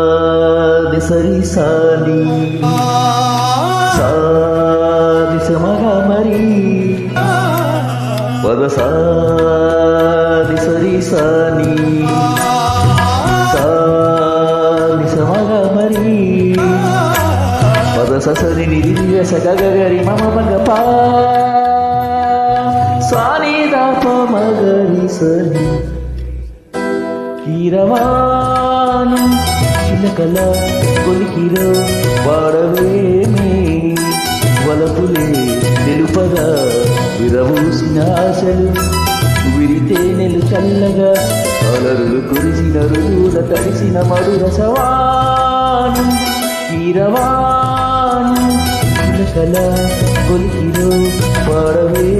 సాది సరి సాలి సాది సమగ మరి పద సాది సరి సాని సాది సమగ మరి పద ససరి నిధి సగగరి మమ మగ పా సాని దాప మగరి సని కీరవాణం చిలకల కొలికిరో పాడవేమే వలపులే తెలుపగా విరవూసిన ఆశలు విరితే నెలు చల్లగా అలరులు కురిసిన రుజువుల తడిసిన మధుర సవాణం కీరవాణం చిలకల కొలికిరో పాడవే